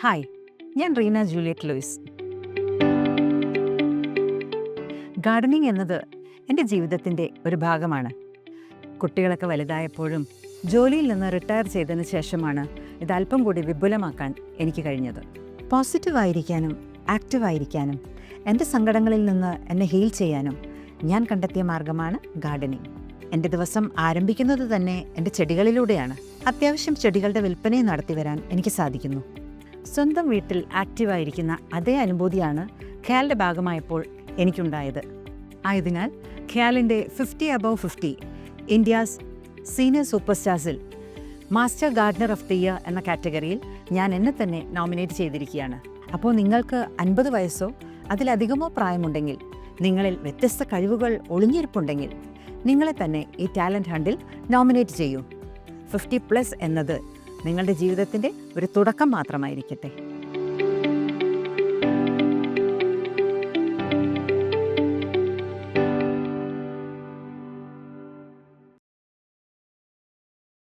Hi, ഞാൻ Reena Juliet Luis. Gardening എന്നത് എൻ്റെ ജീവിതത്തിൻ്റെ ഒരു ഭാഗമാണ്. കുട്ടികളൊക്കെ വലുതായപ്പോഴും ജോലിയിൽ നിന്ന് റിട്ടയർ ചെയ്തതിന് ശേഷമാണ് ഇത് അല്പം കൂടി വിപുലമാക്കാൻ എനിക്ക് കഴിഞ്ഞത്. പോസിറ്റീവായിരിക്കാനും ആക്റ്റീവായിരിക്കാനും എൻ്റെ സങ്കടങ്ങളിൽ നിന്ന് എന്നെ ഹീൽ ചെയ്യാനും ഞാൻ കണ്ടെത്തിയ മാർഗമാണ് ഗാർഡനിങ്. എൻ്റെ ദിവസം ആരംഭിക്കുന്നത് തന്നെ എൻ്റെ ചെടികളിലൂടെയാണ്. അത്യാവശ്യം ചെടികളുടെ വിൽപ്പനയും നടത്തി വരാൻ എനിക്ക് സാധിക്കുന്നു. സ്വന്തം വീട്ടിൽ ആക്റ്റീവായിരിക്കുന്ന അതേ അനുഭൂതിയാണ് ഖ്യാലിൻ്റെ ഭാഗമായപ്പോൾ എനിക്കുണ്ടായത്. ആയതിനാൽ ഖ്യാലിൻ്റെ 50 above 50 ഇന്ത്യാസ് സീനിയർ സൂപ്പർ സ്റ്റാർസിൽ master gardener of the year എന്ന കാറ്റഗറിയിൽ ഞാൻ എന്നെ തന്നെ നോമിനേറ്റ് ചെയ്തിരിക്കുകയാണ്. അപ്പോൾ നിങ്ങൾക്ക് 50 വയസ്സോ അതിലധികമോ പ്രായമുണ്ടെങ്കിൽ, നിങ്ങളിൽ വ്യത്യസ്ത കഴിവുകൾ ഒളിഞ്ഞിരിപ്പുണ്ടെങ്കിൽ, നിങ്ങളെ തന്നെ ഈ ടാലൻറ്റ് ഹണ്ടിൽ നോമിനേറ്റ് ചെയ്യൂ. 50+ എന്നത് നിങ്ങളുടെ ജീവിതത്തിൻ്റെ ഒരു തുടക്കം മാത്രമായിരിക്കട്ടെ.